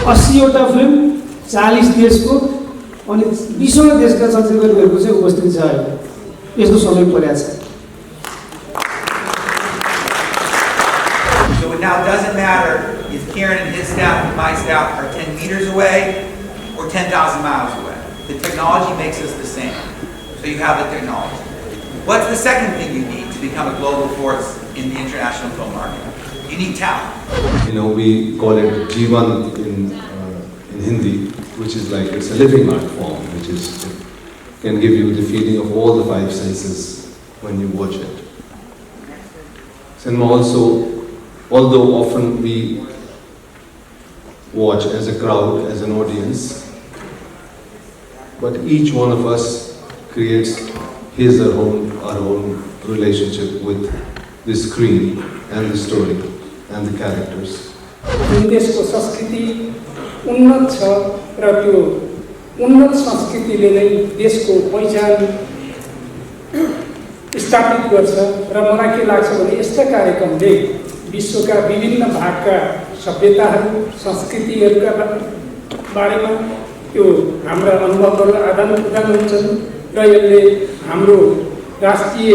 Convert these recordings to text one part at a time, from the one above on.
80वटा film 40 देशको अनि 20वटा देशका चलचित्रहरूको चाहिँ उपस्थिति छ यस्तो समय परेको छ। So it now doesn't matter if Kieran and his staff and my staff are 10 meters away or 10,000 miles away. The technology makes us the same. So you have the technology. What's the second thing you need to become a global force in the international film market? You need talent. You know, we call it Jivan in Hindi, which is like it's a living art form, which is can give you the feeling of all the five senses when you watch it. Cinema also, although often we watch as a crowd, as an audience, but each one of us creates his or our own relationship with the screen and the story and the characters. देशको संस्कृति उन्नत छ र त्यो उन्नत संस्कृतिले नै देशको पहिचान स्थापित गर्छ र मलाई के लाग्छ भने यस्ता कार्यक्रमले विश्वका विभिन्न भागका सभ्यताहरू संस्कृतिहरूका बारेमा त्यो हाम्रा अनुभवहरू आदान प्रदान हुन्छन् र यसले हाम्रो राष्ट्रिय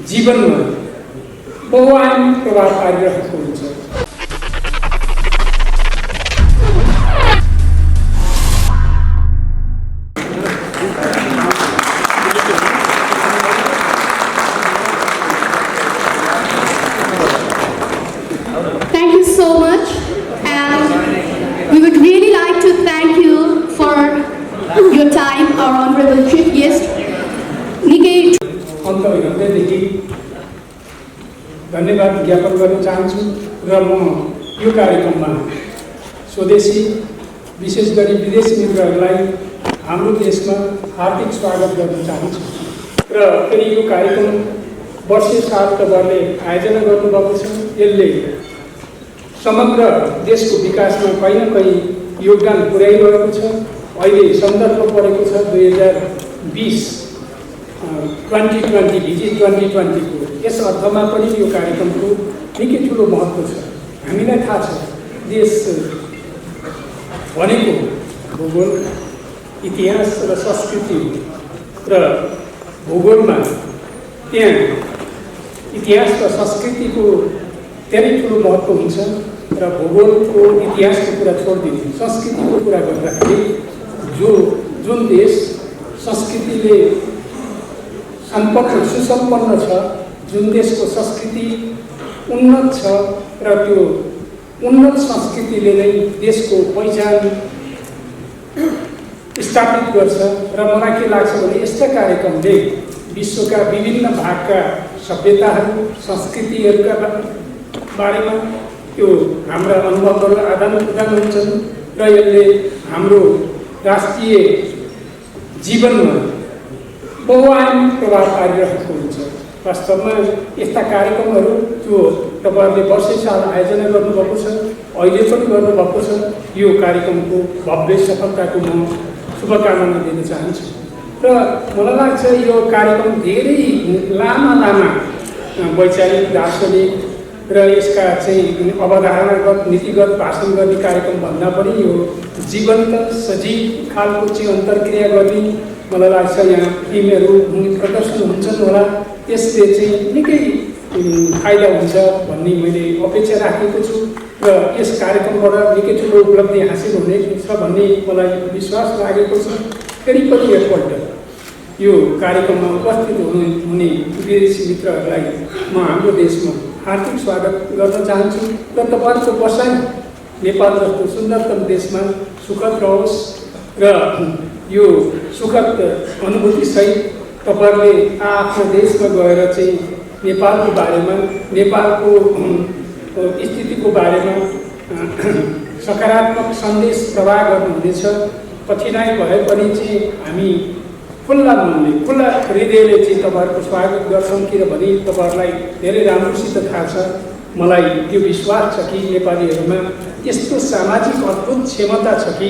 जीवनमा बहुआयामी प्रभाव पारिरहेको हुन्छ। Thank you so much, and we would really like to thank you for your time, our honorable chief guest. Nikkei. धन्यवाद ज्ञापन गर्न चाहन्छु र म यो कार्यक्रममा स्वदेशी विशेष गरी विदेशी मित्रहरूलाई हाम्रो देशमा हार्दिक स्वागत गर्न चाहन्छु र फेरि यो कार्यक्रम वर्षे साल तपाईँहरूले आयोजना गर्नुभएको छ। यसले समग्र देशको विकासमा कहीँ न कहीँ योगदान पुर्याइरहेको छ। अहिले सन्दर्भ परेको छ 2020 भिजिट 2020 को यस अर्थमा पनि यो कार्यक्रमको निकै ठुलो महत्त्व छ। हामीलाई थाहा छ देश भनेको भूगोल, इतिहास र संस्कृति र भूगोलमा त्यहाँ इतिहास र संस्कृतिको धेरै ठुलो महत्त्व हुन्छ र भूगोलको इतिहासको कुरा छोडिदिनु संस्कृतिको कुरा गर्दाखेरि जुन देश संस्कृतिले सम्पन्न सुसम्पन्न छ, जुन देशको संस्कृति उन्नत छ र त्यो उन्नत संस्कृतिले नै देशको पहिचान स्थापित गर्छ र मलाई के लाग्छ भने यस्ता कार्यक्रमले विश्वका विभिन्न भागका सभ्यताहरू संस्कृतिहरूका बारेमा त्यो हाम्रा अनुभवहरू आदान प्रदान हुन्छन् र यसले हाम्रो राष्ट्रिय जीवनमा बहुआयामी प्रभाव पारिरहेको हुन्छ। वास्तवमा यस्ता कार्यक्रमहरू जो तपाईँहरूले वर्षै साल आयोजना गर्नुभएको छ, अहिले पनि गर्नुभएको छ, यो कार्यक्रमको भव्य सफलताको म शुभकामना दिन चाहन्छु र मलाई लाग्छ यो कार्यक्रम धेरै लामा वैचारिक दार्शनिक र यसका चाहिँ अवधारणागत नीतिगत भाषण गर्ने कार्यक्रम भन्दा पनि यो जीवन्त सजीव खालको चाहिँ अन्तर्क्रिया गर्ने मलाई लाग्छ यहाँ फिल्महरू प्रदर्शन हुन्छन् होला, त्यसले चाहिँ निकै फाइदा हुन्छ भन्ने मैले अपेक्षा राखेको छु र यस कार्यक्रमबाट निकै ठुलो उपलब्धि हासिल हुनेछ भन्ने मलाई विश्वास लागेको छ। फेरि पनि एकपल्ट यो कार्यक्रममा उपस्थित हुने विदेशी मित्रहरूलाई म हाम्रो देशमा हार्दिक स्वागत गर्न चाहन्छु र तपाईँहरूको बसाइ नेपाल जस्तो सुन्दरतम देशमा सुखद रहोस् र यो सुखद अनुभूतिसहित तपाईँहरूले आफ्नो देशमा गएर चाहिँ नेपालको बारेमा नेपालको स्थितिको बारेमा सकारात्मक सन्देश प्रवाह गर्नुहुनेछ। कठिनाइ भए पनि चाहिँ हामी खुल्ला मनले खुल्ला हृदयले चाहिँ तपाईँहरूको स्वागत गर्छौँ किनभने तपाईँहरूलाई धेरै राम्रोसित थाहा छ। मलाई त्यो विश्वास छ कि नेपालीहरूमा यस्तो सामाजिक अद्भुत क्षमता छ कि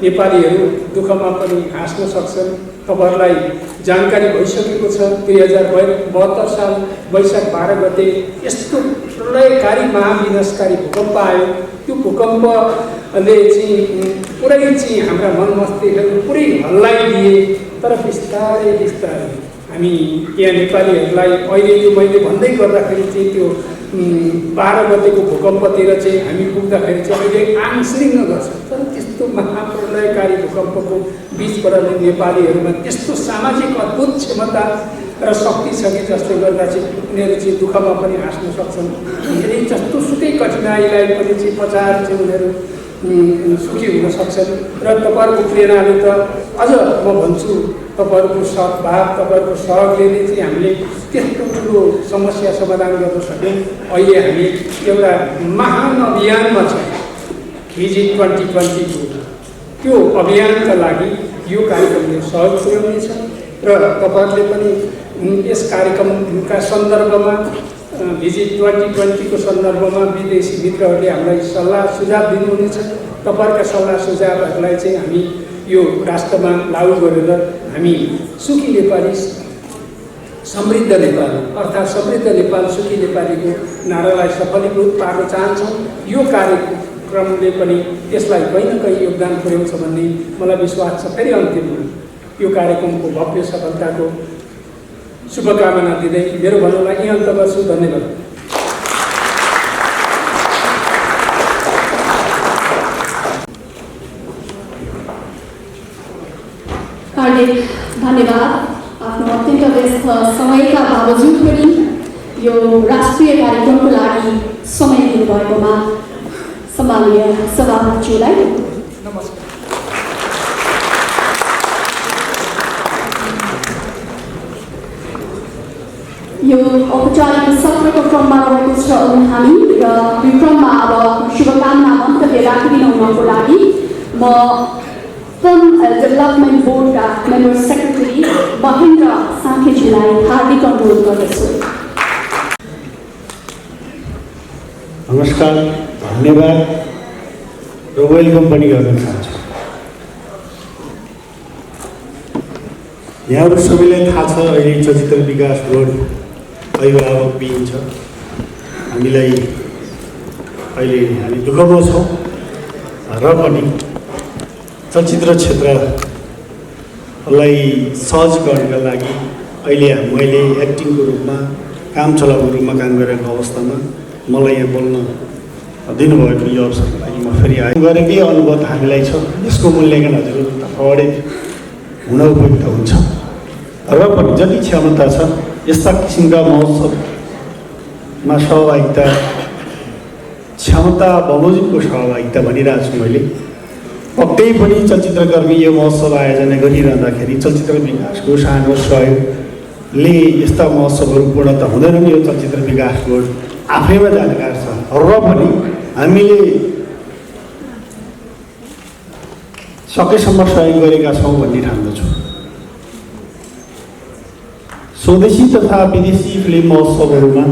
नेपालीहरू दुःखमा पनि हाँस्न सक्छन्। तपाईँहरूलाई जानकारी भइसकेको छ 2072 साल वैशाख 12 गते यस्तो प्रलयकारी महाविनाशकारी भूकम्प आयो। त्यो भूकम्प चाहिँ पुरै चाहिँ हाम्रा मन मस्तिष्कहरू पुरै हल्लाइदिए। तर बिस्तारै बिस्तारै हामी यहाँ नेपालीहरूलाई अहिले यो मैले भन्दै गर्दाखेरि चाहिँ त्यो 12 गतेको भूकम्पतिर चाहिँ हामी पुग्दाखेरि चाहिँ अहिले आङसृङ्ग गर्छ। तर त्यस्तो महाप्रलयकारी भूकम्पको बिचबाट नेपालीहरूमा त्यस्तो सामाजिक अद्भुत क्षमता र शक्ति छ कि जसले गर्दा चाहिँ उनीहरू चाहिँ दुःखमा पनि हाँस्न सक्छन्। धेरै जस्तो सुकै कठिनाइलाई पनि चाहिँ पचाएर चाहिँ उनीहरू सुखी हुन सक्छन्। र तपाईँहरूको प्रेरणाले त अझ म भन्छु तपाईँहरूको सद्भाव तपाईँहरूको सहयोगले नै चाहिँ हामीले त्यस्तो ठुलो समस्या समाधान गर्न सक्यौँ। अहिले हामी एउटा महान अभियानमा छौँ भिजिट 2022। त्यो अभियानका लागि यो कार्यक्रमले सहयोग पुर्याउनेछ र तपाईँहरूले पनि यस कार्यक्रमका सन्दर्भमा भिजिट 2020 को सन्दर्भमा विदेशी मित्रहरूले हामीलाई सल्लाह सुझाव दिनुहुनेछ। तपाईँहरूका सल्लाह सुझावहरूलाई चाहिँ हामी यो राष्ट्रमा लागू गरेर हामी सुखी नेपाली समृद्ध नेपाल अर्थात् समृद्ध नेपाल सुखी नेपालीको नारालाई सफलीकृत पार्न चाहन्छौँ। यो कार्यक्रमले पनि त्यसलाई कहीँ न कहीँ योगदान पुर्याउँछ भन्ने मलाई विश्वास छ। फेरि अन्तिममा यो कार्यक्रमको भव्य सफलताको शुभकामना दिँदै मेरो भन्नुलाई यही अन्त गर्छु। धन्यवाद। धन्यवाद। आफ्नो अत्यन्त व्यस्त समयका बावजुद पनि यो राष्ट्रिय कार्यक्रमको लागि समय दिनुभएकोमा सम्माननीय सभामुखज्यूलाई नमस्कार। यो औपचारिक सत्रको क्रममा रहेको छ हामी र यो क्रममा अब शुभकामना मन्तव्य राखिदिन हुनको लागि म फिल्म डेभलपमेन्ट बोर्डका मेम्बर सेक्रेटरी महेन्द्र साङ्खेज्यूलाई हार्दिक अनुरोध गर्दछु। नमस्कार, धन्यवाद र वेलकम पनि गर्न चाहन्छु। यहाँहरू सबैलाई थाहा छ अहिले चलचित्र विकास बोर्ड अभिभावकविहीन छ। हामीलाई अहिले हामी दुःखमा छौँ र पनि चलचित्र क्षेत्रलाई सहज गर्नका लागि अहिले मैले एक्टिङको रूपमा काम चलाउको रूपमा काम गरेको अवस्थामा मलाई यहाँ बोल्न दिनुभएको यो अवसरको लागि म फेरि गरेकै अनुभव हामीलाई छ। यसको मूल्याङ्कन हजुर अगाडि हुन उपयुक्त हुन्छ र पनि जति क्षमता छ यस्ता किसिमका महोत्सवमा सहभागिता क्षमता बमोजिमको सहभागिता भनिरहेको छु मैले। पक्कै पनि चलचित्रकर्मी यो महोत्सव आयोजना गरिरहँदाखेरि चलचित्र विकासको सानो सहयोगले यस्ता महोत्सवहरू पूर्ण त हुँदैनन्। यो चलचित्र विकास बोर्ड आफैमा जानकार छ र पनि हामीले सकेसम्म सहयोग गरेका छौँ भन्ने ठान्दछु। स्वदेशी तथा विदेशी फिल्म महोत्सवहरूमा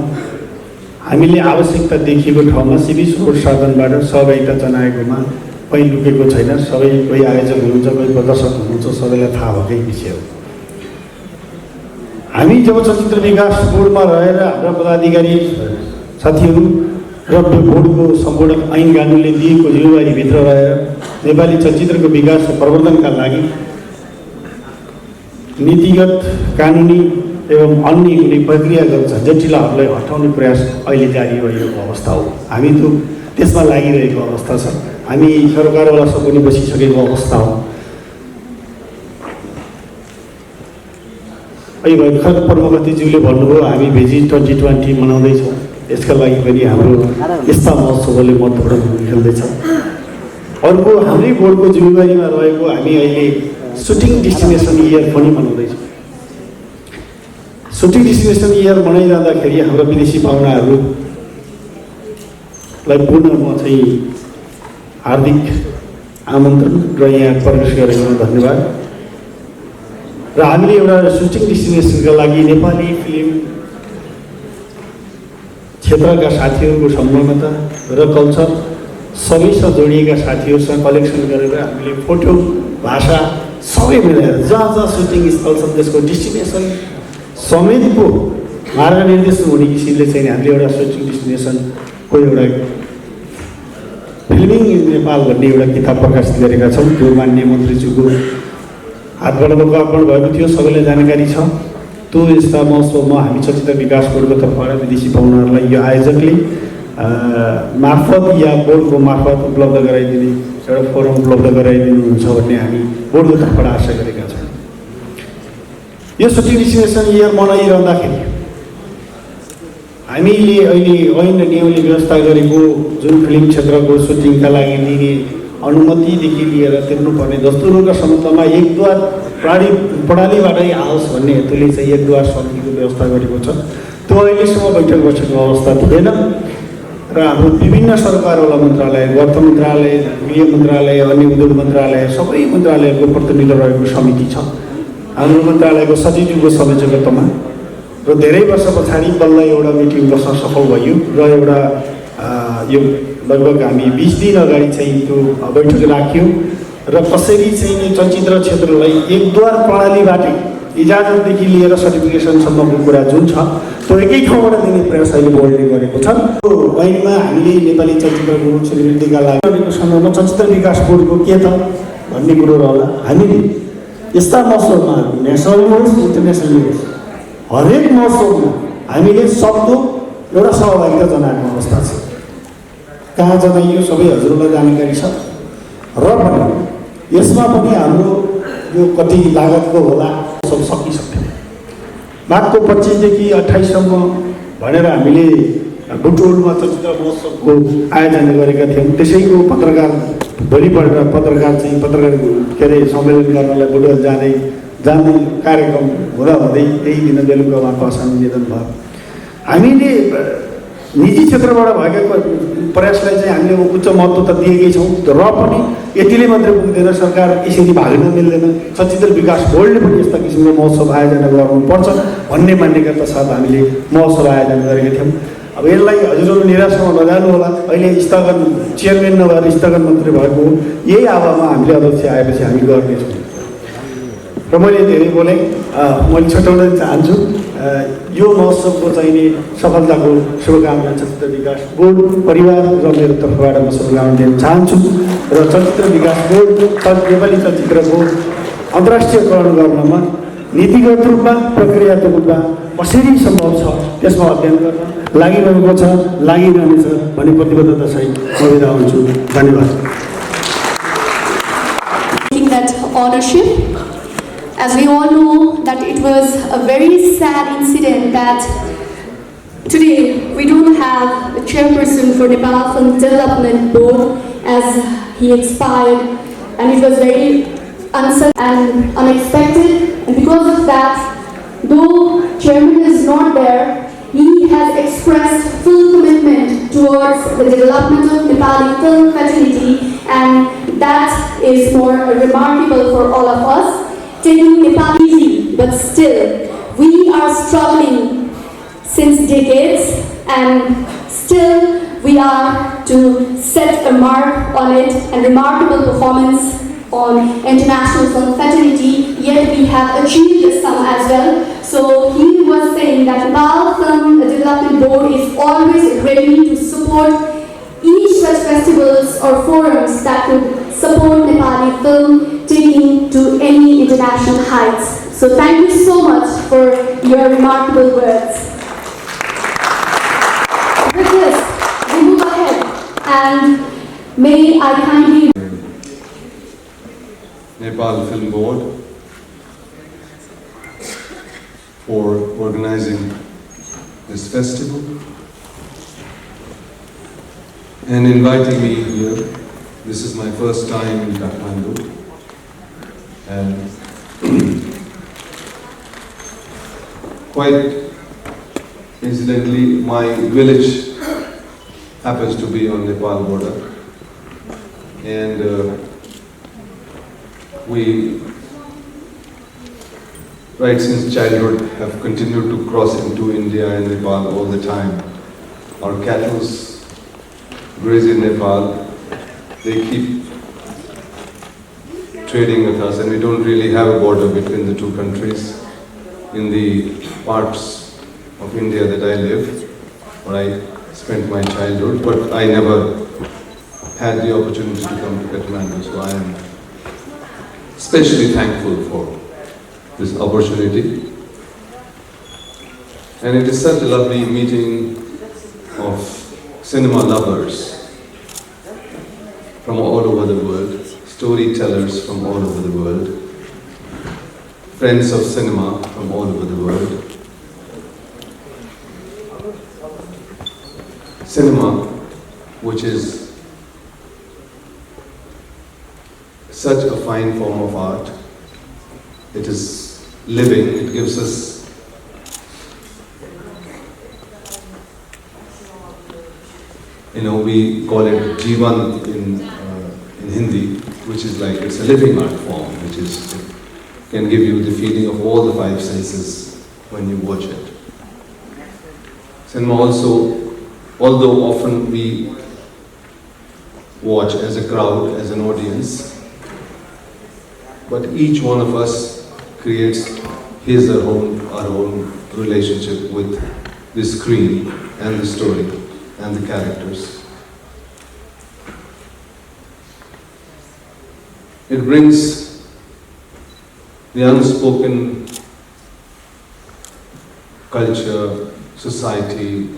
हामीले आवश्यकता देखिएको ठाउँमा सीमित स्रोत साधनबाट सहभागिता जनाएकोमा कहीँ लुकेको छैन। सबै कोही आयोजक हुनुहुन्छ, कोही प्रदर्शक हुनुहुन्छ, सबैलाई थाहा भएकै विषय हो। हामी जब चलचित्र विकास बोर्डमा रहेर हाम्रा पदाधिकारी साथीहरू र बोर्डको सम्पूर्ण ऐन कानुनले दिएको जिम्मेवारीभित्र रहेर नेपाली चलचित्रको विकास र प्रवर्धनका लागि नीतिगत कानुनी एवं अन्य कुनै प्रक्रियागत जटिलताहरूलाई हटाउने प्रयास अहिले जारी रहेको अवस्था हो। हामी त त्यसमा लागिरहेको अवस्था छ। हामी सरकारवालासँग पनि बसिसकेको अवस्था हो। अहिले भर्खर प्रमुखज्यूले भन्नुभयो हामी भिजिट 2020 मनाउँदैछौँ। यसका लागि पनि हाम्रो यस्ता महोत्सवले महत्त्वपूर्ण भूमिका खेल्दैछ। अर्को हाम्रै बोर्डको जिम्मेवारीमा रहेको हामी अहिले सुटिङ डेस्टिनेसन इयर पनि मनाउँदैछौँ। सुटिङ डेस्टिनेसन इयर मनाइरहँदाखेरि हाम्रो विदेशी पाहुनाहरूलाई पुनः म चाहिँ हार्दिक आमन्त्रण र यहाँ प्रवेश गरेकोमा धन्यवाद। र हामीले एउटा सुटिङ डेस्टिनेसनका लागि नेपाली फिल्म क्षेत्रका साथीहरूको संलग्नता र कल्चर सबैसँग जोडिएका साथीहरूसँग कलेक्सन गरेर हामीले फोटो भाषा सबै मिलाएर जहाँ जहाँ सुटिङ स्थल छ त्यसको डेस्टिनेसन समेतको मार्गनिर्देशन हुने किसिमले चाहिँ हामीले एउटा सुटिङ डेस्टिनेसनको एउटा फिल्म क्लिनिङ इन नेपाल भन्ने एउटा किताब प्रकाशित गरेका छौँ। त्यो माननीय मन्त्रीज्यूको हातबाट लोकार्पण भएको थियो, सबैलाई जानकारी छ। त्यो यस्ता महोत्सवमा हामी चलचित्र विकास बोर्डको तर्फबाट विदेशी पाहुनाहरूलाई यो आयोजकले मार्फत या बोर्डको मार्फत उपलब्ध गराइदिने एउटा फोरम उपलब्ध गराइदिनुहुन्छ भन्ने हामी बोर्डको तर्फबाट आशा गरेका छौँ। यो सुटिङ डेस्टिनेसन इयर मनाइरहँदाखेरि हामीले अहिले ऐन नियमले व्यवस्था गरेको जुन फिल्म क्षेत्रको सुटिङका लागि दिने अनुमतिदेखि लिएर तिर्नुपर्ने दस्तुरका सम्बन्धमा एकद्वार प्रणालीबाटै आओस् भन्ने हेतुले चाहिँ एकद्वार समितिको व्यवस्था गरेको छ। त्यो अहिलेसम्म बैठक बसेको अवस्था थिएन र हाम्रो विभिन्न सरकारवाला मन्त्रालय, अर्थ मन्त्रालय, गृह मन्त्रालय, अन्य उद्योग मन्त्रालय, सबै मन्त्रालयहरूको प्रतिनिधित्व रहेको समिति छ हाम्रो मन्त्रालयको सचिवको संयोजकत्वमा। र धेरै वर्ष पछाडि बल्ल एउटा मिटिङ बस्न सफल भयो र एउटा यो लगभग हामी 20 दिन अगाडि चाहिँ त्यो बैठक राख्यौँ र कसरी चाहिँ चलचित्र क्षेत्रलाई एकद्वार प्रणालीबाटै इजाजतदेखि लिएर सर्टिफिकेसनसम्मको कुरा जुन छ त्यो एकै ठाउँबाट दिने प्रयास अहिले बोर्डले गरेको छ। त्यो ऐनमा हामीले नेपाली चलचित्रको स्वीकृतिका लागि गरेको सन्दर्भमा चलचित्र विकास बोर्डको के त भन्ने कुरो रहला। हामीले यस्ता महोत्सवमा नेसनल होस् इन्टरनेसनल होस् हरेक महोत्सवमा हामीले सक्दो एउटा सहभागिता जनाएको अवस्था छ। कहाँ जनाइयो सबै हजुरलाई जानकारी छ र पनि यसमा पनि हाम्रो यो कति लागतको होला सब सकिसक्यो। माघको 25 देखि 28 सम्म भनेर हामीले बुटोलमा चलचित्र महोत्सवको आयोजना गरेका थियौँ। त्यसैको पत्रकार भोलिपल्ट पत्रकार के अरे सम्मेलन गर्नलाई बुटोल जाने कार्यक्रम हुँदै त्यही दिन बेलुका उहाँको असाम निवेदन भयो। हामीले निजी क्षेत्रबाट भएका प्रयासलाई चाहिँ हामीले उच्च महत्त्व त दिएकै छौँ र पनि यतिले मात्रै पुग्दैन। सरकार यसरी भाग्न मिल्दैन, चलचित्र विकास बोर्डले पनि यस्ता किसिमको महोत्सव आयोजना गर्नुपर्छ भन्ने मान्यताका साथ हामीले महोत्सव आयोजना गरेका थियौँ। अब यसलाई हजुरहरू निराशामा नजानु होला। अहिले स्थगन चेयरम्यान नभएर स्थगन मात्रै भएको हो। यही आवामा हामीले अध्यक्ष आएपछि हामी गर्नेछौँ र मैले धेरै बोलेँ। मैले छुट्याउन चाहन्छु यो महोत्सवको चाहिने सफलताको शुभकामना चलचित्र विकास बोर्ड परिवार र मेरो तर्फबाट म शुभकामना दिन चाहन्छु र चलचित्र विकास बोर्ड नेपाली चलचित्रको अन्तर्राष्ट्रियकरण गर्नमा नीतिगत रूपमा प्रक्रियात्मक रूपमा कसरी सम्भव छ त्यसमा अध्ययन गर्न लागिरहेको छ, लागिरहनेछ भन्ने प्रतिबद्धता सहित म बिदा हुन्छु। धन्यवाद। As we all know that it was a very sad incident that today we don't have a chairperson for Nepal Film Development Board as he expired, and it was very uncertain and unexpected, and because of that, though chairman is not there, he has expressed full commitment towards the development of Nepali film fraternity, and that is more remarkable for all of us. Taking Nepal easy, but still, we are struggling since decades, and still we are to set a mark on it and remarkable performance on international film fraternity, yet we have achieved some as well. So he was saying that Nepal Film Development Board is always ready to support each such festivals or forums that could support Nepali film taking to any international heights. So thank you so much for your remarkable words. With this, we move ahead, and may I kindly Nepal Film Board for organizing this festival and inviting me here. This is my first time in Kathmandu, and quite incidentally, my village happens to be on Nepal border, and we, right since childhood, have continued to cross into India and Nepal all the time. Our cattle graze in Nepal. They keep trading with us, and we don't really have a border between the two countries. In the parts of India that I live, where I spent my childhood, but I never had the opportunity to come to Kathmandu, so I am especially thankful for this opportunity. And it is such a lovely meeting of cinema lovers from all over the world, storytellers from all over the world, friends of cinema from all over the world. Cinema, which is such a fine form of art. It is living, it gives us we call it Jivan in Hindi, which is like, it's a living art form, which is, it can give you the feeling of all the five senses when you watch it. Cinema also, although often we watch as a crowd, as an audience, but each one of us creates his or our own relationship with the screen and the story and the characters. It brings the unspoken culture, society,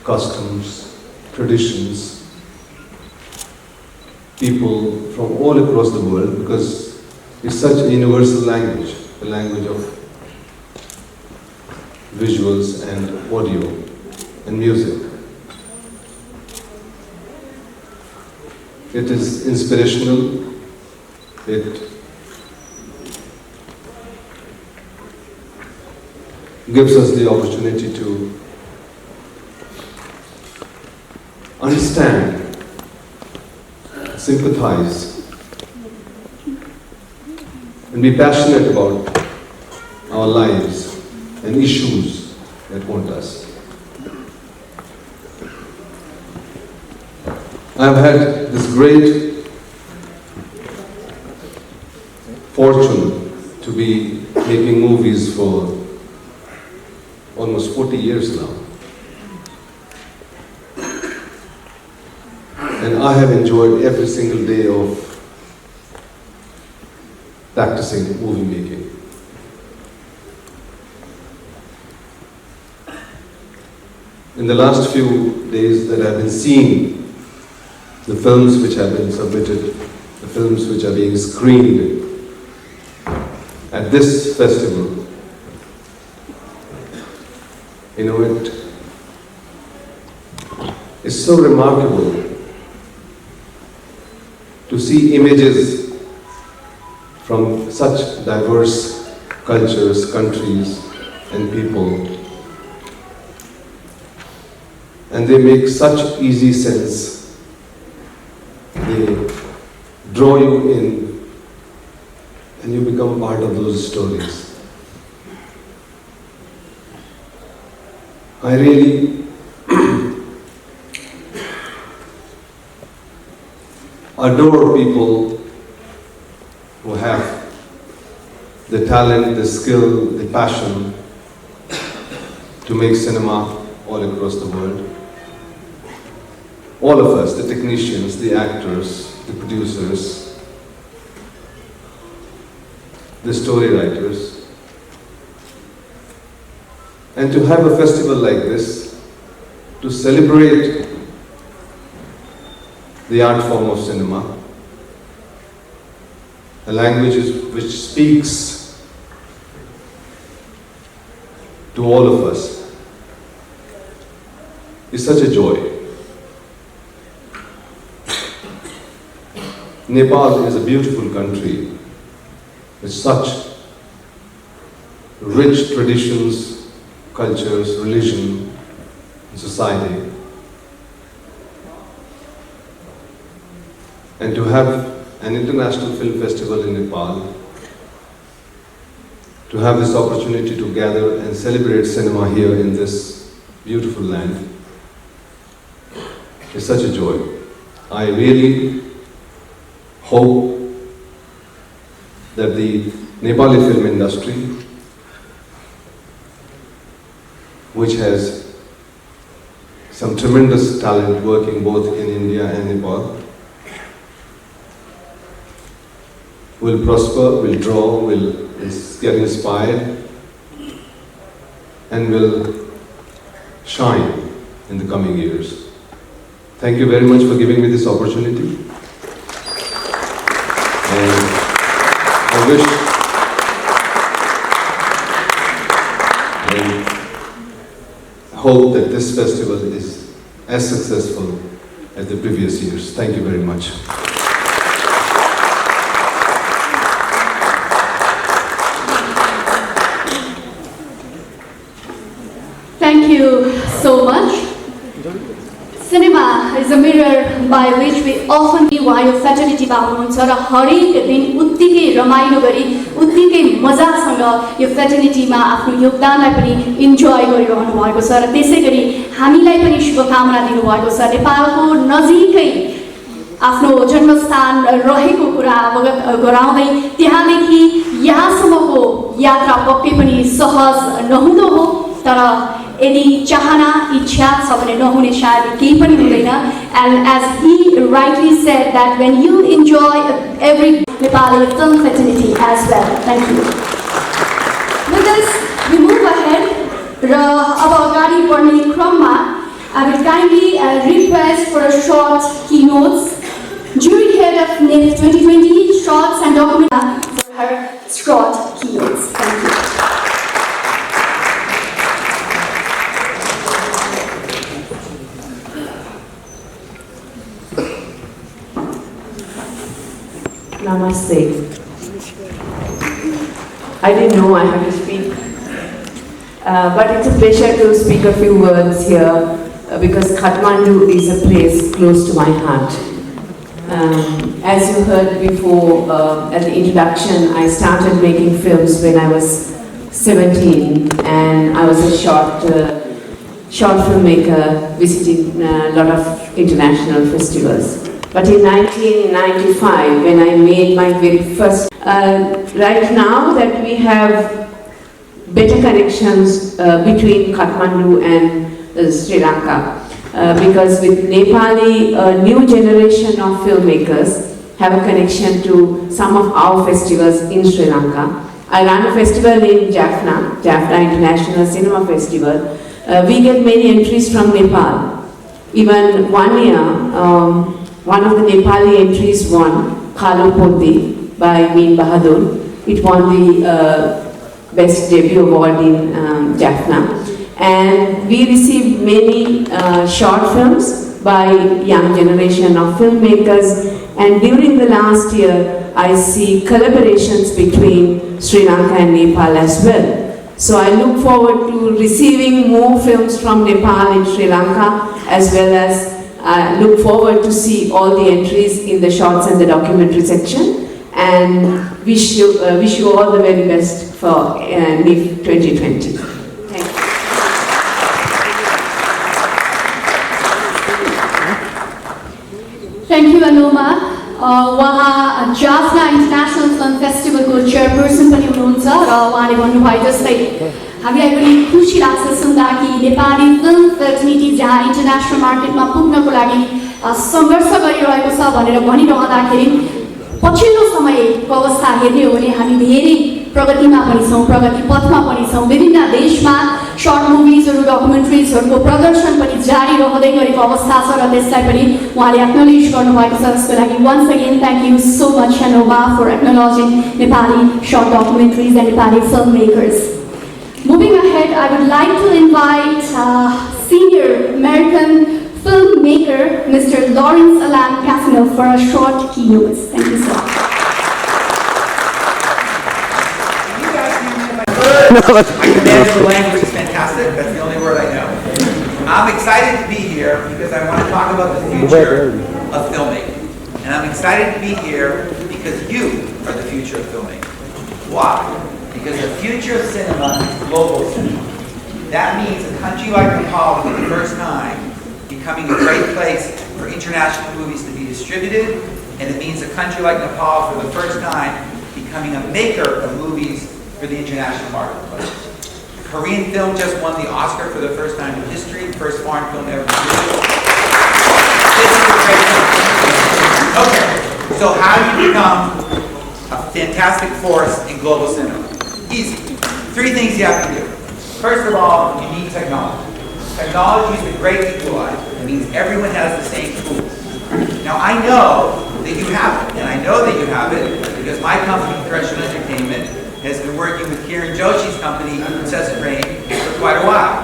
customs, traditions, people from all across the world, because it's such a universal language, the language of visuals and audio and music. It is inspirational, it gives us the opportunity to understand, sympathize, and be passionate about our lives and issues that haunt us. I've had this great fortune to be making movies for almost 40 years now. And I have enjoyed every single day of practicing movie making. In the last few days that I've been seeing the films which have been submitted, the films which are being screened at this festival, it is so remarkable to see images from such diverse cultures, countries, and people. And they make such easy sense. They draw you in and you become part of those stories. I really adore people who have the talent, the skill, the passion to make cinema all across the world. All of us, the technicians, the actors, the producers, the story writers. And to have a festival like this, to celebrate the art form of cinema, a language which speaks to all of us, is such a joy. Nepal is a beautiful country with such rich traditions, cultures, religion, and society. And to have an international film festival in Nepal, to have this opportunity to gather and celebrate cinema here in this beautiful land, is such a joy. I really hope that the Nepali film industry, which has some tremendous talent working both in India and Nepal. Will prosper, will draw, will get inspired, and will shine in the coming years. Thank you very much for giving me this opportunity. And I wish and hope that this festival is as successful as the previous years. Thank you very much. Thank you so much. Cinema is a mirror by which we often see why your fatality हुनुहुन्छ र हरेक दिन उत्तिकै रमाइलो गरी उत्तिकै मजासँग यो फ्याटर्निटीमा आफ्नो योगदानलाई पनि इन्जोय गरिरहनु भएको छ र त्यसैगरी हामीलाई पनि शुभकामना दिनुभएको छ। नेपालको नजिकै आफ्नो जन्मस्थान रहेको कुरा अवगत गराउँदै त्यहाँदेखि यहाँसम्मको यात्रा पक्कै पनि सहज नहुँदो हो, तर यदि चाहना इच्छा छ भने नहुने सायद केही पनि हुँदैन। And as he rightly said that when you enjoy every Nepali film fraternity as well. Thank you. With this, we move ahead. र अब अगाडि बढ्ने क्रममा I would kindly request for a short keynotes. Jury head of Niff 2020 shorts and documents for her short keynotes. Thank you. Namaste. I didn't know I had to speak, but it's a pleasure to speak a few words here because Kathmandu is a place close to my heart. As you heard before at the introduction, I started making films when I was 17 and I was a short filmmaker visiting a lot of international festivals. But in 1995, when I made my very first, right now that we have better connections between Kathmandu and Sri Lanka, because with Nepali, a new generation of filmmakers have a connection to some of our festivals in Sri Lanka. I run a festival in Jaffna International Cinema Festival. We get many entries from Nepal. Even one year, one of the Nepali entries won Khalo Poti by Meen Bahadur. It won the Best Debut Award in Jaffna. And we received many short films by young generation of filmmakers. And during the last year, I see collaborations between Sri Lanka and Nepal as well. So I look forward to receiving more films from Nepal and Sri Lanka, as well as look forward to see all the entries in the shorts and the documentary section, and wish you all the very best for Niff 2020. Thank you. Thank you, Anoma. उहाँ Jaffna international film फेस्टिभलको chairperson पनि हुनुहुन्छ र उहाँले भन्नुभयो जस्तै हामीलाई पनि खुसी लाग्छ सुन्दा कि नेपाली फिल्म फ्रेटर्निटी जहाँ इन्टरनेसनल मार्केटमा पुग्नको लागि सङ्घर्ष गरिरहेको छ भनेर भनिरहँदाखेरि पछिल्लो समयको अवस्था हेर्ने हो भने हामी धेरै प्रगतिमा पनि छौँ, प्रगति पथमा पनि छौँ। विभिन्न देशमा सर्ट मुभिजहरू डकुमेन्ट्रिजहरूको प्रदर्शन पनि जारी रहँदै गरेको अवस्था छ र त्यसलाई पनि उहाँले एक्नोलेज गर्नुभएको छ। त्यसको लागि once again thank you so much Anoma for acknowledging Nepali short documentaries and Nepali filmmakers. Moving ahead, I would like to invite senior American filmmaker Mr. Lawrence Alan Casino for a short keynote. Thank you so much. My command of the language is fantastic. That's the only word I know. I'm excited to be here because I want to talk about the future of filmmaking. And I'm excited to be here because you are the future of filmmaking. Why? Because the future of cinema is global cinema. That means a country like Nepal for the first time becoming a great place for international movies to be distributed, and it means a country like Nepal for the first time becoming a maker of movies for the international marketplace. Korean film just won the Oscar for the first time in history, first foreign film ever to do it. This is a great film. Okay, so how do you become a fantastic force in global cinema? Easy. 3 things you have to do. First of all, you need technology. Technology is the great equalizer. It means everyone has the same tools. Now I know that you have it, and I know that you have it because my company, Threshold Entertainment, has been working with Kiran Joshi's company, Incessant Rain, for quite a while.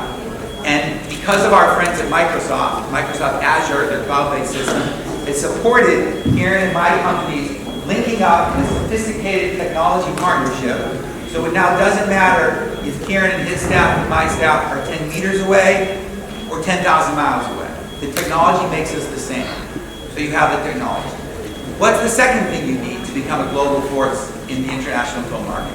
And because of our friends at Microsoft Azure, their cloud-based system, has supported Kiran and my companies linking up in a sophisticated technology partnership. So it now doesn't matter if Kiran and his staff and my staff are 10 meters away or 10,000 miles away. The technology makes us the same. So you have the technology. What's the second thing you need to become a global force in the international film market?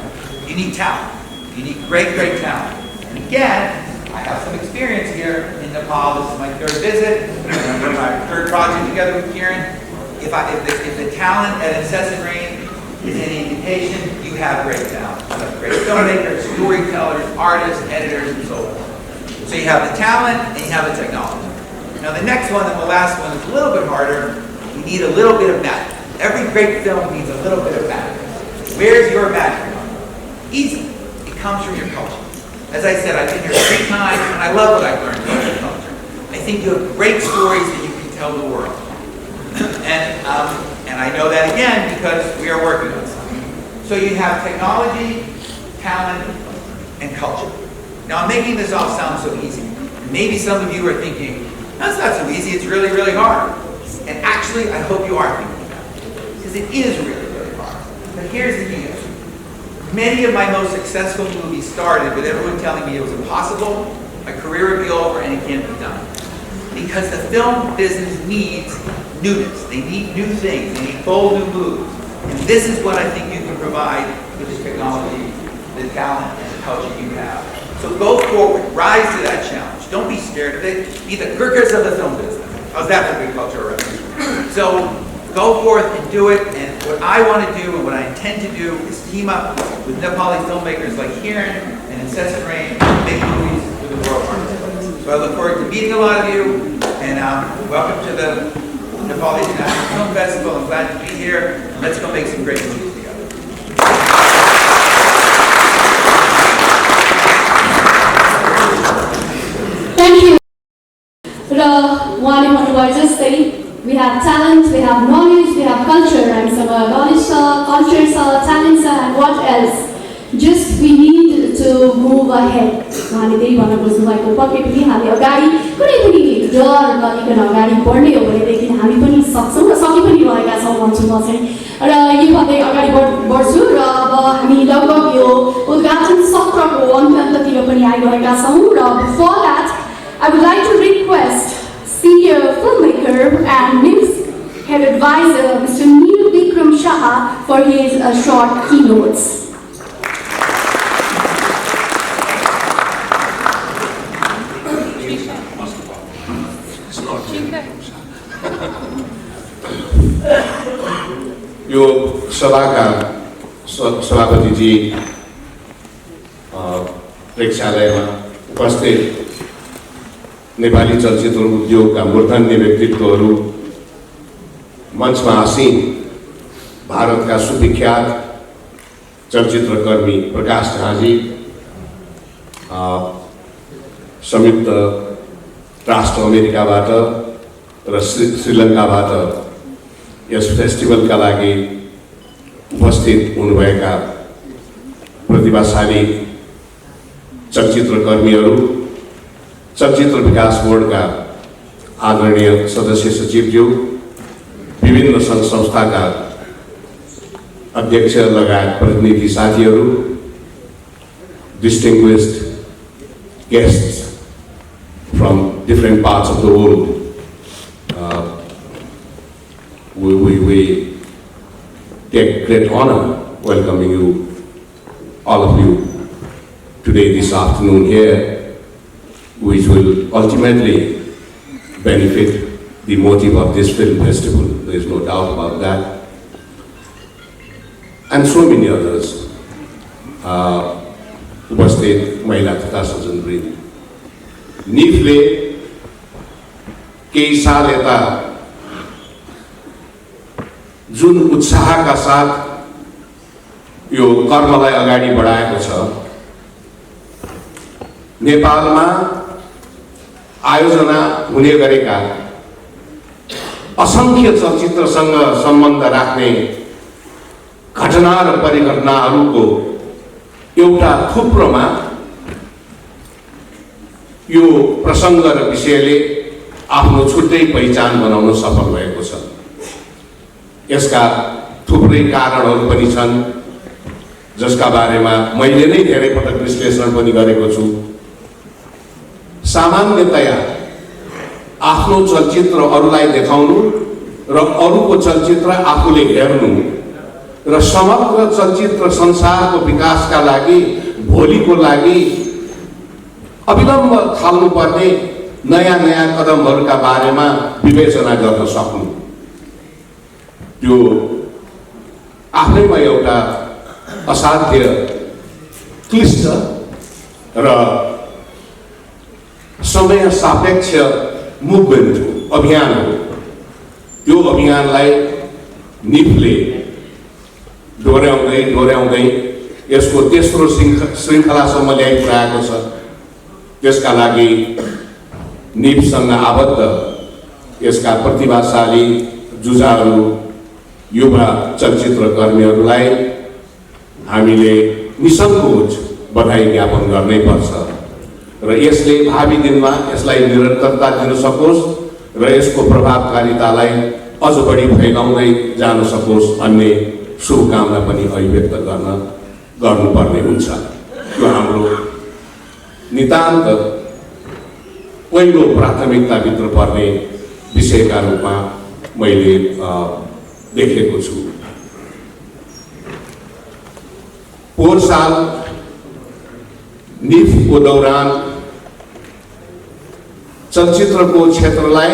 You need talent. You need great, great talent. And again, I have some experience here in Nepal. This is my 3rd visit. I'm doing my 3rd project together with Kiran. If the talent at Incessant Rain is any indication, you have great talent. You have great filmmakers, storytellers, artists, editors, and so on. So you have the talent and you have the technology. Now the next one and the last one is a little bit harder. You need a little bit of magic. Every great film needs a little bit of magic. Where's your magic? Easy. It comes from your culture. As I said, I've been here 3 times and I love what I've learned about your culture. I think you have great stories that you can tell the world. And I know that again because we are working on something. So you have technology, talent, and culture. Now I'm making this all sound so easy. Maybe some of you are thinking, that's not so easy, it's really, really hard. And actually, I hope you are thinking that. Because it is really, really hard. But here's the deal. Many of my most successful movies started with everyone telling me it was impossible, my career would be over, and it can't be done. Because the film business needs newness. They need new things. They need bold new moves. And this is what I think you can provide with this technology, the talent, and the culture you have. So go forward. Rise to that challenge. Don't be scared of it. Be the Gurkhas of the film business. How's that for good cultural reference? So go forth and do it. And what I want to do and what I intend to do is team up with Nepali filmmakers like Kiran and Incessant Rain and make movies for the world marketplace. So I look forward to meeting a lot of you. And welcome to the Nepal International Film Festival. I'm glad to be here. And let's go make some great movies together. Thank you. We have talent, we have knowledge, we have culture, and some knowledge, culture, talent, and what else? Just we need to move ahead. उहाँले त्यही भन्न खोज्नु भएको पक्कै पनि हामी अगाडि कुनै पनि डर नलिकन अगाडि बढ्ने हो भनेदेखि हामी पनि सक्छौँ र सकि पनि रहेका छौँ भन्छु म चाहिँ र यो भन्दै अगाडि बढ्छु र अब हामी लगभग यो उद्घाटन सत्रको अन्त्यतिर पनि आइरहेका छौँ र before that I would like to request senior filmmaker and Niff's head advisor Mr. Niff for his short keynotes. यो सभाका सभापति जी प्रेक्षालयमा उपस्थित नेपाली चलचित्र उद्योगका मूर्धन्य व्यक्तित्वहरू, मञ्चमा आसीन भारतका सुविख्यात चलचित्रकर्मी प्रकाश झाजी, संयुक्त राष्ट्र अमेरिकाबाट र श्रीलङ्काबाट यस फेस्टिभलका लागि उपस्थित हुनुभएका प्रतिभाशाली चलचित्रकर्मीहरू, चलचित्र विकास बोर्डका आदरणीय सदस्य सचिवज्यू, विभिन्न सङ्घ संस्थाका अध्यक्ष लगायत प्रतिनिधि साथीहरू, distinguished guests from different parts of the world. We take great honor welcoming you, all of you, today, this afternoon here, which will ultimately benefit the motive of this film festival. There is no doubt about that. And so many others. उपस्थित महिला तथा सज्जनवृन्द, निफले केही साल यता जुन उत्साहका साथ यो कर्मलाई अगाडि बढाएको छ, नेपालमा आयोजना हुने गरेका असंख्य चलचित्रसँग सम्बन्ध राख्ने घटना र परिघटनाहरूको एउटा थुप्रोमा यो प्रसङ्ग र विषयले आफ्नो छुट्टै पहिचान बनाउन सफल भएको छ। यसका थुप्रै कारणहरू पनि छन्, जसका बारेमा मैले नै धेरै पटक विश्लेषण पनि गरेको छु। सामान्यतया आफ्नो चलचित्र अरूलाई देखाउनु र अरूको चलचित्र आफूले हेर्नु र समग्र चलचित्र संसारको विकासका लागि, भोलिको लागि अविलम्ब थाल्नुपर्ने नयाँ नयाँ कदमहरूका बारेमा विवेचना गर्न सक्नु, त्यो आफैमा एउटा असाध्य क्लिष्ट र समय सापेक्ष मुभमेन्ट हो, अभियान हो। त्यो अभियानलाई निफले दोहोऱ्याउँदै यसको तेस्रो श्रृङ्खलासम्म ल्याइपुर्याएको छ। त्यसका लागि निफसँग आबद्ध यसका प्रतिभाशाली जुझारू युवा चलचित्रकर्मीहरूलाई हामीले निसङ्कोच बधाई ज्ञापन गर्नै पर्छ र यसले भावी दिनमा यसलाई निरन्तरता दिन सकोस् र यसको प्रभावकारितालाई अझ बढी फैलाउँदै जान सकोस् भन्ने शुभकामना पनि अभिव्यक्त गर्नुपर्ने हुन्छ। त्यो हाम्रो नितान्त पहिलो प्राथमिकताभित्र पर्ने विषयका रूपमा मैले देखेको छु। पोहोर साल निफको दौरान चलचित्रको क्षेत्रलाई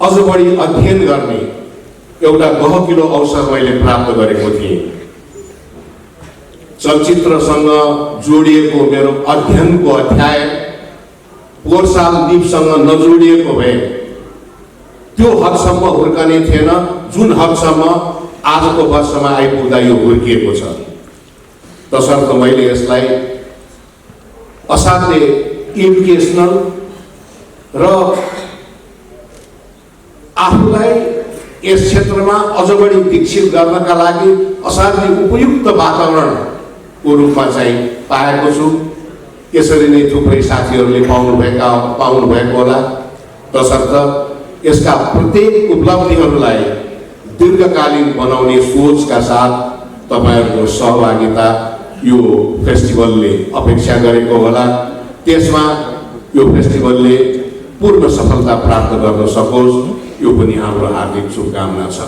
अझ बढी अध्ययन गर्ने एउटा गहकिलो अवसर मैले प्राप्त गरेको थिएँ। चलचित्रसँग जोडिएको मेरो अध्ययनको अध्याय पोहोर साल निफसँग नजोडिएको भए त्यो हदसम्म हुर्कने थिएन जुन हदसम्म आजको वर्षमा आइपुग्दा यो हुर्किएको छ। तसर्थ मैले यसलाई असाध्य एडुकेसनल र आफूलाई यस क्षेत्रमा अझ बढी विकसित गर्नका लागि असाध्य उपयुक्त वातावरणको रूपमा चाहिँ पाएको छु। यसरी नै थुप्रै साथीहरूले पाउनुभएको होला। तसर्थ यसका प्रत्येक उपलब्धिहरूलाई दीर्घकालीन बनाउने सोचका साथ तपाईँहरूको सहभागिता यो फेस्टिभलले अपेक्षा गरेको होला। त्यसमा यो फेस्टिभलले पूर्ण सफलता प्राप्त गर्न सकोस्, यो पनि हाम्रो हार्दिक शुभकामना छ।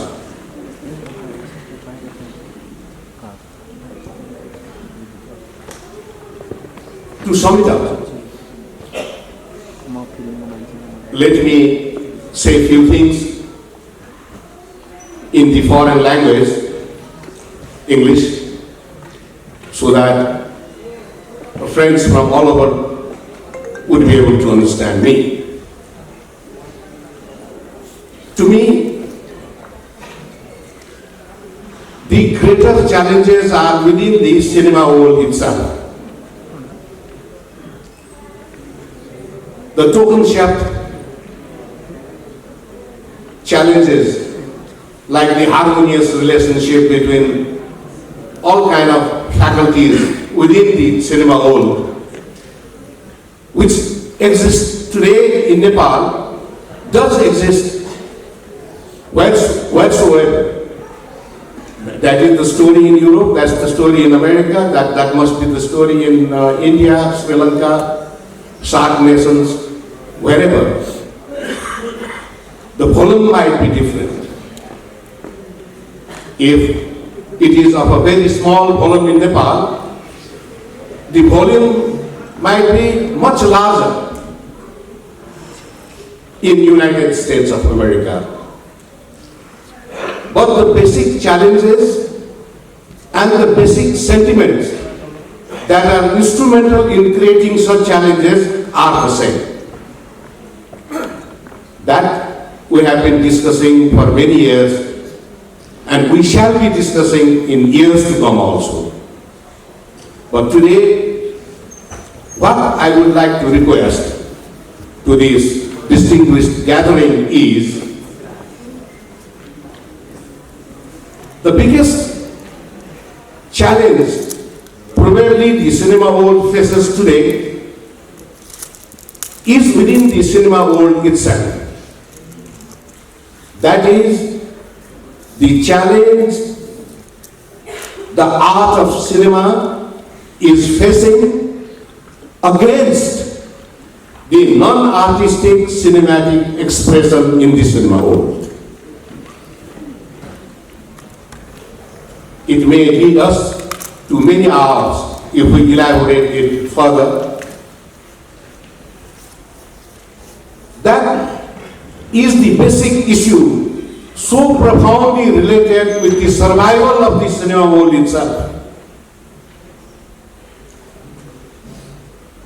To sum it up, let me say a few things in the foreign language, English, so that friends from all over would be able to understand me. To me, the greater challenges are within the cinema world itself. The token-shaped challenges like the harmonious relationship between all kind of faculties within the cinema world, which exists today in Nepal, does exist whatsoever. That is the story in Europe, that's the story in America, that must be the story in India, Sri Lanka, SAARC nations, wherever. The volume might be different. If it is of a very small volume in Nepal, the volume might be much larger in United States of America. But the basic challenges and the basic sentiments that are instrumental in creating such challenges are the same. That we have been discussing for many years, and we shall be discussing in years to come also. But today, what I would like to request to this distinguished gathering is, the biggest challenge probably the cinema world faces today is within the cinema world itself. That is the challenge the art of cinema is facing against the non-artistic cinematic expression in the cinema world. It may lead us to many hours if we elaborate it further. That is the basic issue, so profoundly related with the survival of the cinema world itself.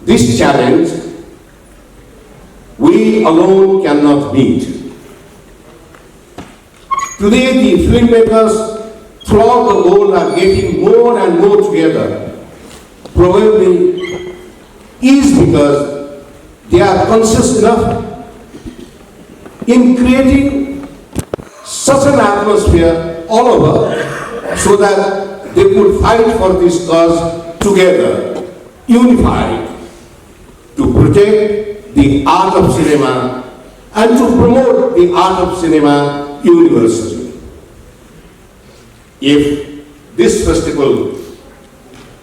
This challenge we alone cannot meet. Today the filmmakers throughout the world are getting more and more together, probably is because they are conscious enough in creating such an atmosphere all over so that they could fight for this cause together, unified, to protect the art of cinema and to promote the art of cinema universally. If this festival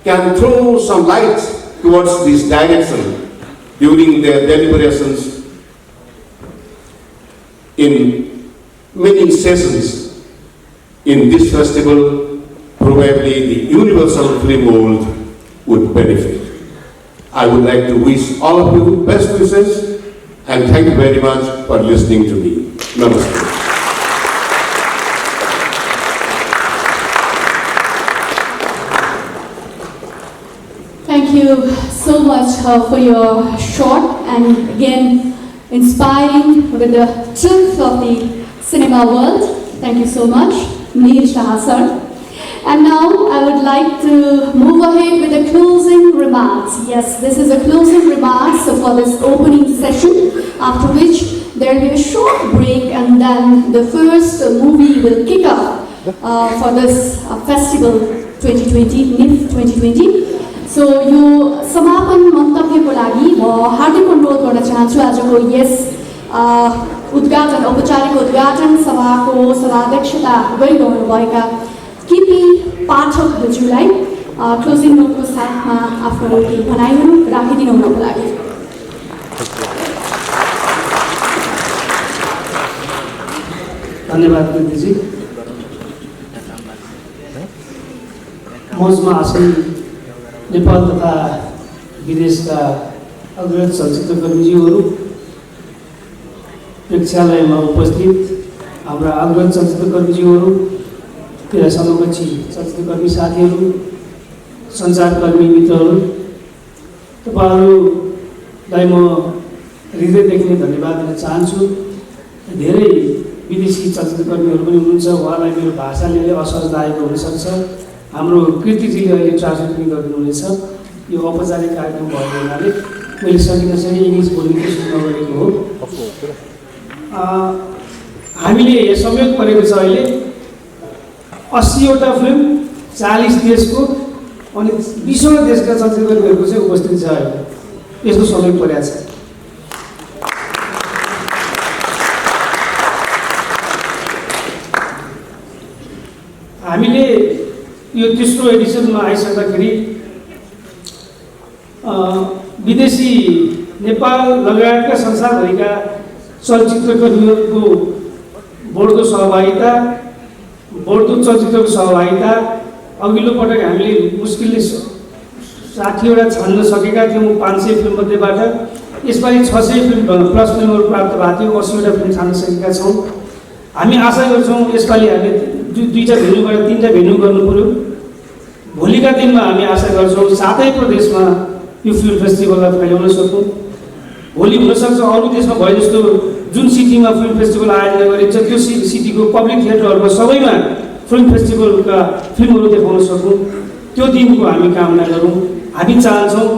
can throw some light towards this direction during their deliberations in many sessions in this festival, probably the universal film world would benefit. I would like to wish all of you best wishes and thank you very much for listening to me. Namaste. Thank you so much for your short and again inspiring with the truth of the cinema world. Thank you so much, Niff sir. And now I would like to move ahead with the closing remarks. Yes, this is a closing remarks for this opening session, after which there will be a short break and then the first movie will kick off for this festival 2020, Niff 2020. So यो समापन मन्तव्यको लागि म हार्दिक अनुरोध गर्न चाहन्छु आजको यस उद्घाटन औपचारिक उद्घाटन सभाको सभाध्यक्षता गरिरहनुभएका केपी पाठक हजुरलाई क्लोजिङ नोटको साथमा आफ्नो भनाइहरू राखिदिनु हुनको लागि। धन्यवाद दिदीजी। मञ्चमा आसन नेपाल तथा विदेशका अग्रज चलचित्रकर्मीज्यूहरू, प्रेक्षालयमा उपस्थित हाम्रा अग्रज चलचित्रकर्मीज्यूहरू, मेरा समकक्षी चलचित्रकर्मी साथीहरू, सञ्चारकर्मी मित्रहरू, तपाईँहरूलाई म हृदयदेखि नै धन्यवाद दिन चाहन्छु। धेरै विदेशी चलचित्रकर्मीहरू पनि हुनुहुन्छ, उहाँलाई मेरो भाषाले असहज लागेको हुनसक्छ। हाम्रो कृतिजीले अहिले ट्रान्सलेट पनि गरिदिनुहुनेछ। यो औपचारिक कार्यक्रम भएको हुनाले मैले सकिनसके इङ्ग्लिस बोल्ने कोसिस नगरेको हो। हामीले संयोग परेको छ अहिले 80वटा फिल्म 40 देशको अनि 20वटा देशका चलचित्रकर्मीहरूको चाहिँ उपस्थिति छ अहिले। यस्तो संयोग परेको छ। हामीले यो तेस्रो एडिसनमा आइसक्दाखेरि विदेशी नेपाल लगायतका संसारभरिका चलचित्रकर्मीहरूको बढ्दो सहभागिता, बढ्दो चलचित्रको सहभागिता। अघिल्लो पटक हामीले मुस्किलले 60वटा छान्न सकेका थियौँ 500 फिल्म मध्येबाट। यसपालि 600 फिल्म प्लस फिल्महरू प्राप्त भएको थियो, 80वटा फिल्म छान्न सकेका छौँ। हामी आशा गर्छौँ यसपालि हामीले दुईटा भेन्यूबाट 3टा भेन्यू गर्नु पर्यो। भोलिका दिनमा हामी आशा गर्छौँ 7 प्रदेशमा यो फिल्म फेस्टिभललाई फैलाउन सकौँ। भोलि हुनसक्छ अरू देशमा भए जस्तो जुन सिटीमा फिल्म फेस्टिभल आयोजना गरिन्छ त्यो सिटीको पब्लिक थिएटरहरूमा सबैमा फिल्म फेस्टिभलका फिल्महरू देखाउन सकौँ। त्यो दिनको हामी कामना गरौँ। हामी चाहन्छौँ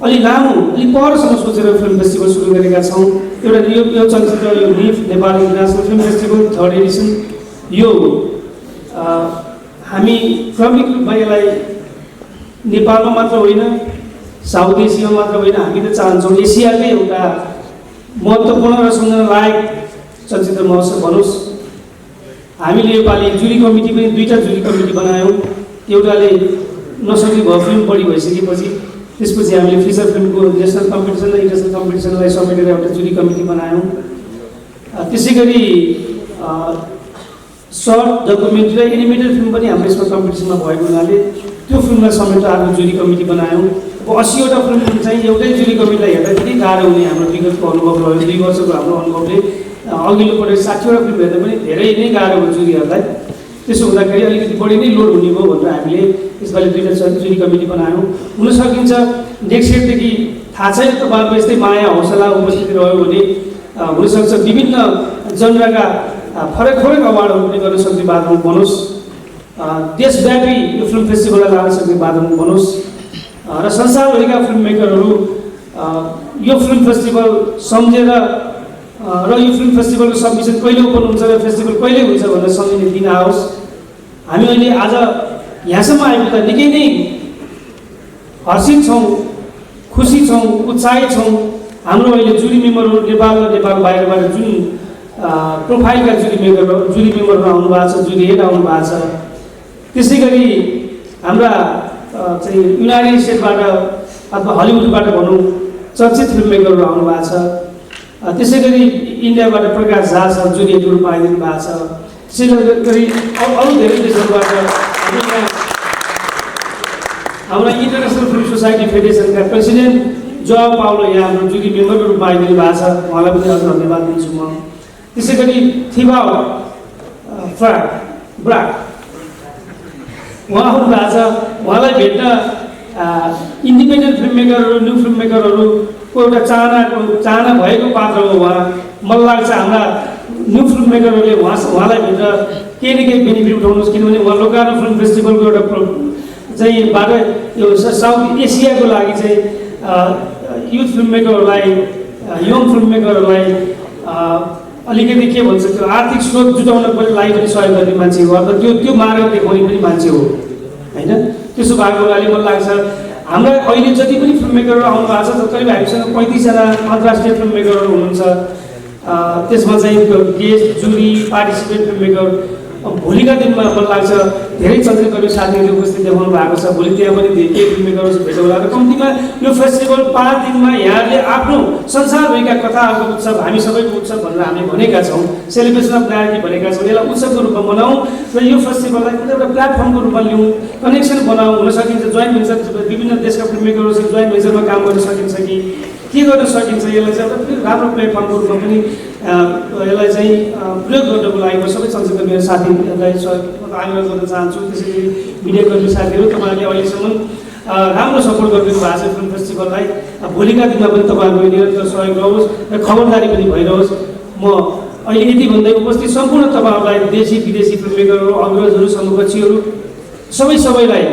अलि लामो अलि परसम्म सोचेर फिल्म फेस्टिभल सुरु गरेका छौँ। एउटा यो चलचित्र यो nif Nepal international film festival 3rd Edison यो हामी क्रमिक रूपमा यसलाई नेपालमा मात्र होइन साउथ एसियामा मात्र होइन हामी त चाहन्छौँ एसियाकै एउटा महत्त्वपूर्ण र सम्झन लायक चलचित्र महोत्सव बनोस्। हामीले योपालि जुरी कमिटी पनि 2टा जुरी कमिटी बनायौँ। एउटाले नसक्ने भयो फिल्म बढी भइसकेपछि त्यसपछि हामीले फिचर फिल्मको नेसनल कम्पिटिसन र इन्टरनेसनल कम्पिटिसनलाई समेटेर एउटा जुरी कमिटी बनायौँ। त्यसै गरी सर्ट डकुमेन्ट्री र एनिमेटेड फिल्म पनि हाम्रो यसमा कम्पिटिसनमा भएको हुनाले त्यो फिल्मलाई समेटेर आफ्नो जुरी कमिटी बनायौँ। अब 80वटा फिल्म चाहिँ एउटै जुरी कमिटीलाई हेर्दाखेरि गाह्रो हुने हाम्रो विगतको अनुभव रह्यो। 2 वर्षको हाम्रो अनुभवले अघिल्लो पटक 60वटा फिल्म हेर्दा पनि धेरै नै गाह्रो भयो जुरीहरूलाई। त्यसो हुँदाखेरि अलिकति बढी नै लोड हुने भयो भनेर हामीले यसपालि 2टा जुरी कमिटी बनायौँ। हुन सकिन्छ नेक्स्ट इयरदेखि थाहा छैन तपाईँहरूको यस्तै माया हौसला उपस्थिति रह्यो भने हुनसक्छ विभिन्न जनराका फरक फरक अवार्डहरू पनि गर्न सक्ने वातावरण बनोस्। देशव्यापी यो फिल्म फेस्टिभललाई लान सक्ने वातावरण बनोस् र संसारभरिका फिल्म मेकरहरू यो फिल्म फेस्टिभल सम्झेर र यो फिल्म फेस्टिभलको सबमिसन कहिले ओपन हुन्छ र फेस्टिभल कहिले हुन्छ भनेर सम्झिने दिन आओस्। हामी अहिले आज यहाँसम्म आइपुग्दा निकै नै हर्षित छौँ, खुसी छौँ, उत्साहित छौँ। हाम्रो अहिले जुरी मेम्बरहरू नेपाल र नेपाल बाहिरबाट जुन प्रोफाइलका जुरी मेम्बरहरू आउनु भएको छ, जुरी हेड आउनु भएको छ। त्यसै गरी हाम्रा चाहिँ युनाइटेड स्टेटबाट अथवा हलिउडबाट भनौँ चर्चित फिल्म मेकरहरू आउनु भएको छ। त्यसै गरी इन्डियाबाट प्रकाश झा छ, जुरी हेडको रूपमा आइदिनु भएको छ। त्यसै गरी अरू धेरै देशहरूबाट हाम्रा इन्टरनेसनल फिल्म सोसाइटी फेडरेसनका प्रेसिडेन्ट जो पाउलो यहाँ हाम्रो जुरी मेम्बरको रूपमा आइदिनु भएको छ, उहाँलाई पनि अझ धन्यवाद दिन्छु म। त्यसै गरी थिबा ब्राक उहाँ आउनु भएको छ। उहाँलाई भेट्न इन्डिपेन्डेन्ट फिल्म मेकरहरू न्यू फिल्म मेकरहरूको एउटा चाहना भएको पात्र हो उहाँ। मलाई लाग्छ हाम्रा न्यू फिल्म मेकरहरूले उहाँलाई भेट्न केही न केही बेनिफिट उठाउनुहोस्, किनभने उहाँ लोकानो फिल्म फेस्टिभलको एउटा चाहिँ बाट यो साउथ एसियाको लागि चाहिँ युथ फिल्म मेकरहरूलाई यङ फिल्म मेकरहरूलाई अलिकति के भन्छ त्यो आर्थिक स्रोत जुटाउनको लागि पनि सहयोग गर्ने मान्छे हो अथवा त्यो मार्ग देखाउने पनि मान्छे हो होइन। त्यसो भएको हुनाले मलाई लाग्छ हाम्रा अहिले जति पनि फिल्म मेकरहरू आउनु भएको छ करिब हामीसँग 35जना अन्तर्राष्ट्रिय फिल्म मेकरहरू हुनुहुन्छ। त्यसमा चाहिँ गेस्ट जुरी पार्टिसिपेट फिल्म मेकर भोलिका दिनमा मलाई लाग्छ धेरै चलचित्रकर्मी साथीहरूले उपस्थित देखाउनु भएको छ। भोलि त्यहाँ पनि धेरै फिल्म मेकरहरू भेट होला र कम्तीमा यो फेस्टिभल 5 दिनमा यहाँले आफ्नो संसारभरिका कथाहरूको उत्सव हामी सबैको उत्सव भनेर हामीले भनेका छौँ, सेलिब्रेसन अफ नारिटी भनेका छौँ। यसलाई उत्सवको रूपमा मनाउँ र यो फेस्टिभललाई एउटा प्लेटफर्मको रूपमा ल्याउँ, कनेक्सन बनाउँ। हुन सकिन्छ जोइन्ट भेन्चर विभिन्न देशका फिल्म मेकरहरूसँग जोइन्ट भेन्चरमा काम गर्न सकिन्छ कि के गर्न सकिन्छ। यसलाई चाहिँ एउटा राम्रो प्लेटफर्मको रूपमा पनि यसलाई चाहिँ प्रयोग गर्नको लागि म सबै चलचित्रकर्मी साथीहरूलाई आग्रह गर्न चाहन्छु। त्यसैले मिडियाकर्मी साथीहरू तपाईँहरूले अहिलेसम्म राम्रो सपोर्ट गरिदिनु भएको छ फिल्म फेस्टिभललाई। भोलिका दिनमा पनि तपाईँहरूको निरन्तर सहयोग रहोस् र खबरदारी पनि भइरहोस्। म अहिले यति भन्दै उपस्थित सम्पूर्ण तपाईँहरूलाई देशी विदेशी फिल्म मेकरहरू अग्रजहरू समकक्षीहरू सबैलाई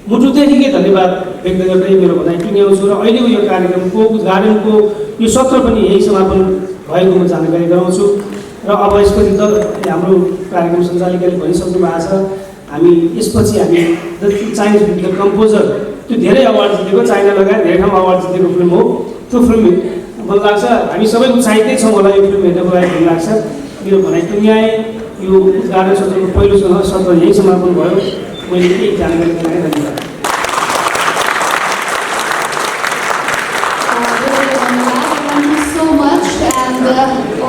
मुटुदेखिकै धन्यवाद व्यक्त गर्दै मेरो भनाइ टुङ्ग्याउँछु र अहिलेको यो कार्यक्रमको उद्घाटनको यो सत्र पनि यही समापन भएको म जानकारी गराउँछु। र अब यसपछि त हाम्रो कार्यक्रम सञ्चालिकाले भनिसक्नु भएको छ। हामी यसपछि हामी चाइनिज फिल्मको कम्पोजर त्यो धेरै अवार्ड जितेको, चाइना लगायत धेरै ठाउँमा अवार्ड जितेको फिल्म हो। त्यो फिल्म मलाई लाग्छ हामी सबै उत्साहितै छौँ होला यो फिल्म हेर्नको लागि भन्ने लाग्छ। मेरो भनाइ टुङ्ग्याएँ। यो उद्घाटन सत्रको पहिलो सत्र यही समापन भयो। मैले केही जानकारी दिने धन्यवाद।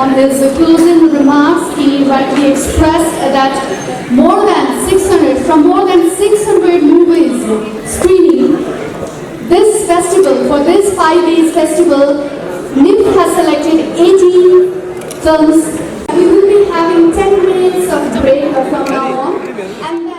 On his closing remarks, he rightly expressed that from more than 600 movies screening this festival, for this 5 days festival, Niff has selected 18 films. We will be having 10 minutes of break from now on. And